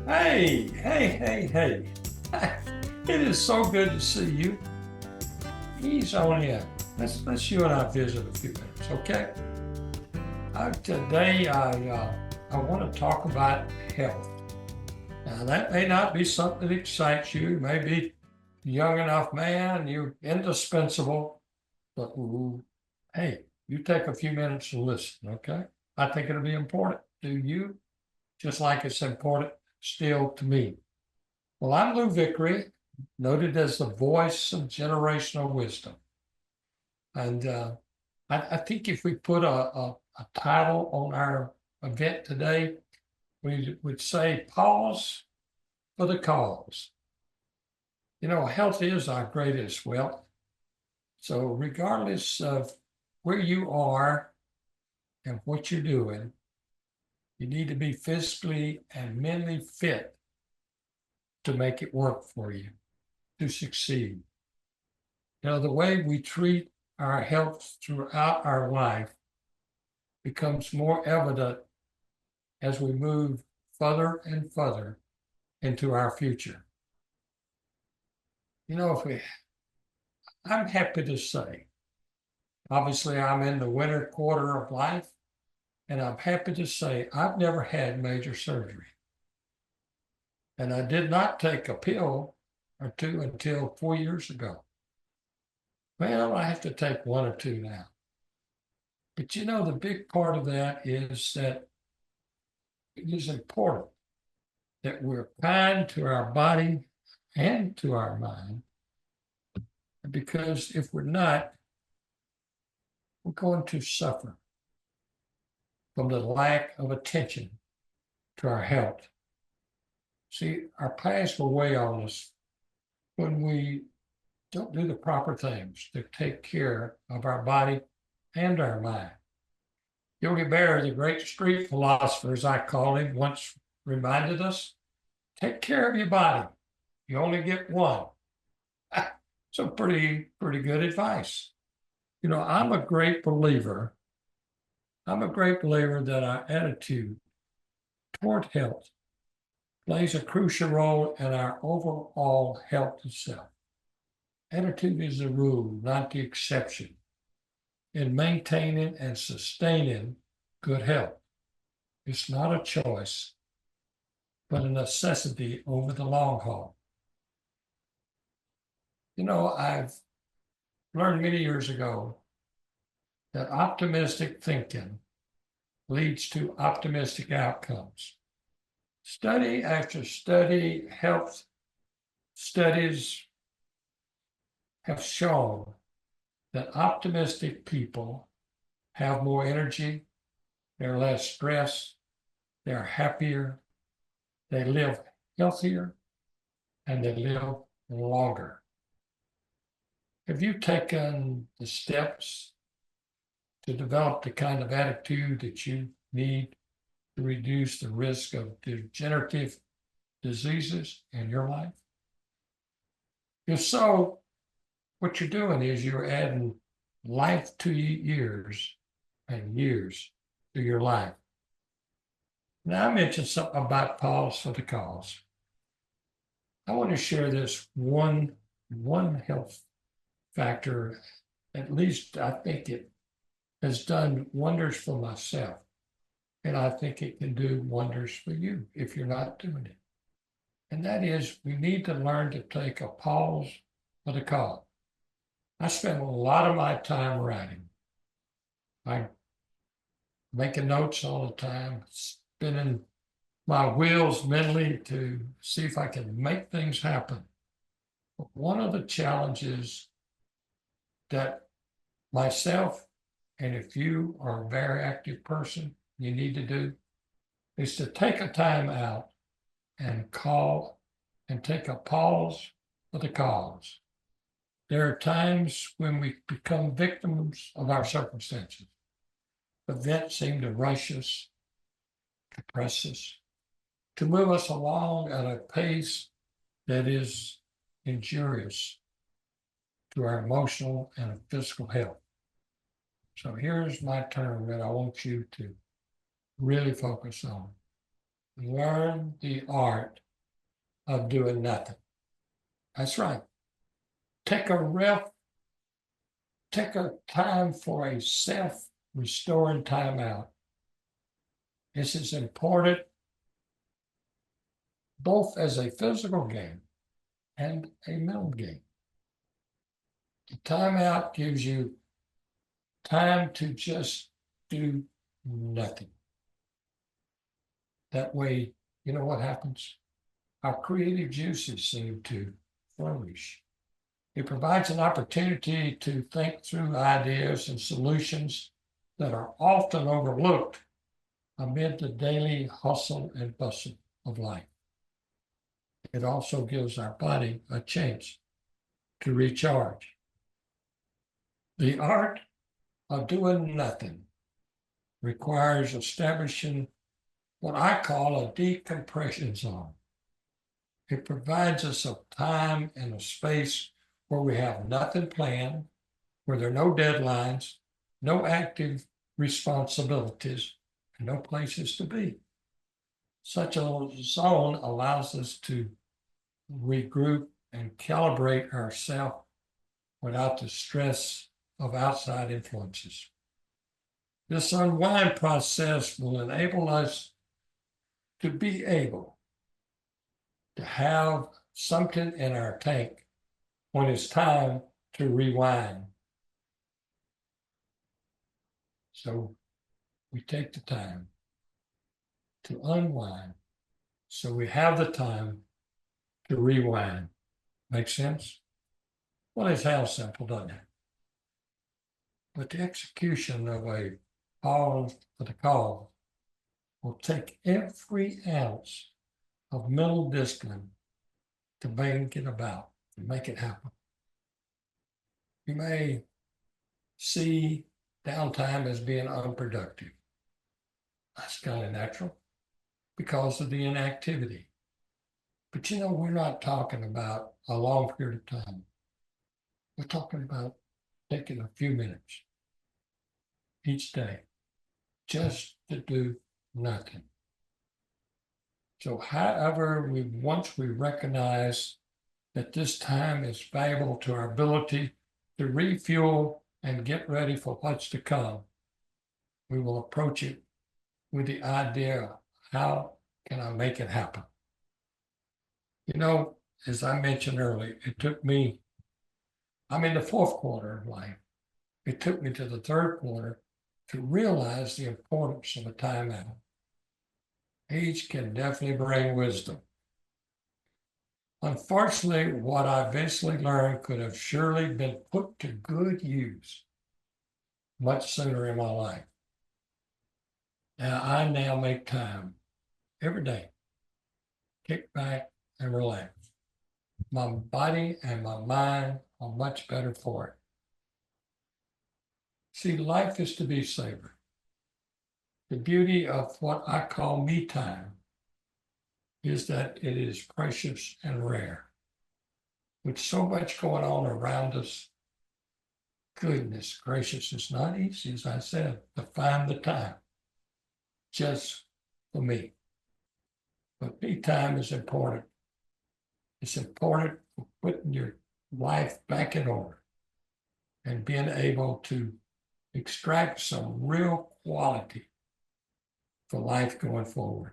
Hey, hey, hey, hey. It is so good to see you. He's on in. Let's you and I visit a few minutes, okay? Today I want to talk about health. Now that may not be something that excites you. You may be a young enough man, you're indispensable, but hey, you take a few minutes to listen, okay? I think it'll be important to you, just like it's important still to me. Well, I'm Lou Vickery, noted as the voice of generational wisdom. And I think if we put a title on our event today, we would say pause for the cause. You know, health is our greatest wealth. So, regardless of where you are and what you're doing, you need to be physically and mentally fit to make it work for you, to succeed. You know, the way we treat our health throughout our life becomes more evident as we move further and further into our future. You know, I'm happy to say, obviously, I'm in the winter quarter of life, and I'm happy to say I've never had major surgery. And I did not take a pill or two until 4 years ago. Well, I have to take one or two now. But you know, the big part of that is that it is important that we're kind to our body and to our mind, because if we're not, we're going to suffer from the lack of attention to our health. See, our past will weigh on us when we don't do the proper things to take care of our body and our mind. Yogi Berra, the great street philosopher, as I call him, once reminded us, take care of your body. You only get one. So pretty good advice. You know, I'm a great believer that our attitude toward health plays a crucial role in our overall health itself. Attitude is the rule, not the exception, in maintaining and sustaining good health. It's not a choice, but a necessity over the long haul. You know, I've learned many years ago that optimistic thinking leads to optimistic outcomes. Study after study, health studies have shown that optimistic people have more energy, they're less stressed, they're happier, they live healthier, and they live longer. Have you taken the steps to develop the kind of attitude that you need to reduce the risk of degenerative diseases in your life? If so, what you're doing is you're adding life to years and years to your life. Now, I mentioned something about pause for the cause. I want to share this one health factor. At least I think it has done wonders for myself. And I think it can do wonders for you if you're not doing it. And that is, we need to learn to take a pause for the cause. I spend a lot of my time writing. I'm making notes all the time, spinning my wheels mentally to see if I can make things happen. But one of the challenges that myself, and if you are a very active person, you need to do is to take a time out and call and take a pause for the cause. There are times when we become victims of our circumstances. Events seem to rush us, to press us, to move us along at a pace that is injurious to our emotional and physical health. So here's my term that I want you to really focus on. learn the art of doing nothing. That's right. Take a time for a self-restoring timeout. This is important both as a physical game and a mental game. The timeout gives you time to just do nothing. That way, you know what happens? Our creative juices seem to flourish. It provides an opportunity to think through ideas and solutions that are often overlooked amid the daily hustle and bustle of life. It also gives our body a chance to recharge. The art of doing nothing requires establishing what I call a decompression zone. It provides us a time and a space where we have nothing planned, where there are no deadlines, no active responsibilities, and no places to be. Such a zone allows us to regroup and calibrate ourselves without the stress of outside influences. This unwind process will enable us to be able to have something in our tank when it's time to rewind. So we take the time to unwind so we have the time to rewind. Make sense? Well, it sounds simple, doesn't it? But the execution of a pause for the cause will take every ounce of mental discipline to make it about, to make it happen. You may see downtime as being unproductive. That's kind of natural because of the inactivity. But you know, we're not talking about a long period of time. We're talking about taking a few minutes each day just to do nothing. So however, once we recognize that this time is valuable to our ability to refuel and get ready for what's to come, we will approach it with the idea, how can I make it happen? You know, as I mentioned earlier, it took me, I'm in the fourth quarter of life. It took me to the third quarter to realize the importance of a timeout. Age can definitely bring wisdom. Unfortunately, what I eventually learned could have surely been put to good use much sooner in my life. Now, I now make time every day, kick back and relax. My body and my mind are much better for it. See, life is to be savored. The beauty of what I call me time is that it is precious and rare. With so much going on around us, goodness gracious, it's not easy, as I said, to find the time just for me. But me time is important. It's important for putting your life back in order and being able to extract some real quality for life going forward.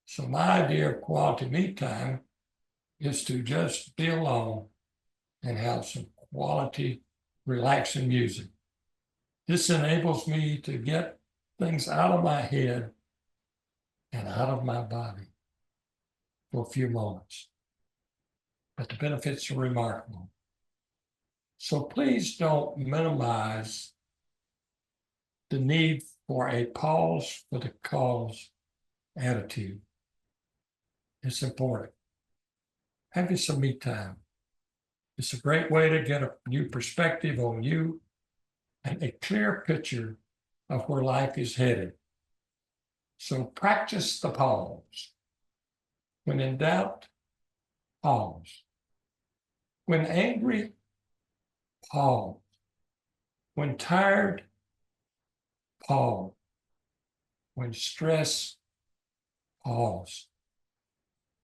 So my idea of quality me time is to just be alone and have some quality, relaxing music. This enables me to get things out of my head and out of my body for a few moments. But the benefits are remarkable. So please don't minimize the need for a pause for the cause attitude. It's important. Having some me time. It's a great way to get a new perspective on you and a clear picture of where life is headed. So practice the pause. When in doubt, pause. When angry, pause. When tired, pause. When stressed, Pause.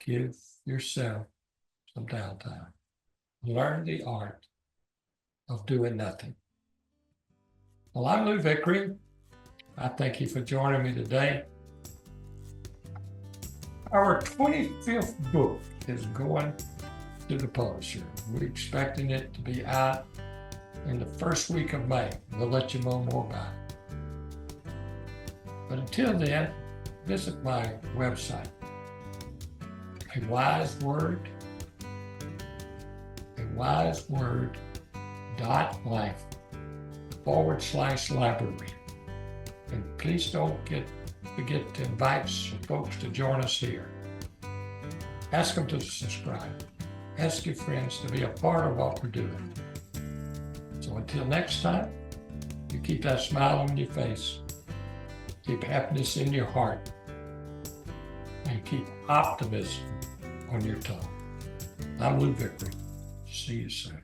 Give yourself some downtime. Learn the art of doing nothing. Well, I'm Lou Vickery. I thank you for joining me today. Our 25th book is going to the publisher. We're expecting it to be out in the first week of May. We'll let you know more about it. But until then, visit my website, awiseword.life/library. And please don't forget to invite some folks to join us here. Ask them to subscribe. Ask your friends to be a part of what we're doing. So until next time, you keep that smile on your face, keep happiness in your heart, and keep optimism on your tongue. I'm Lou Vickery. See you soon.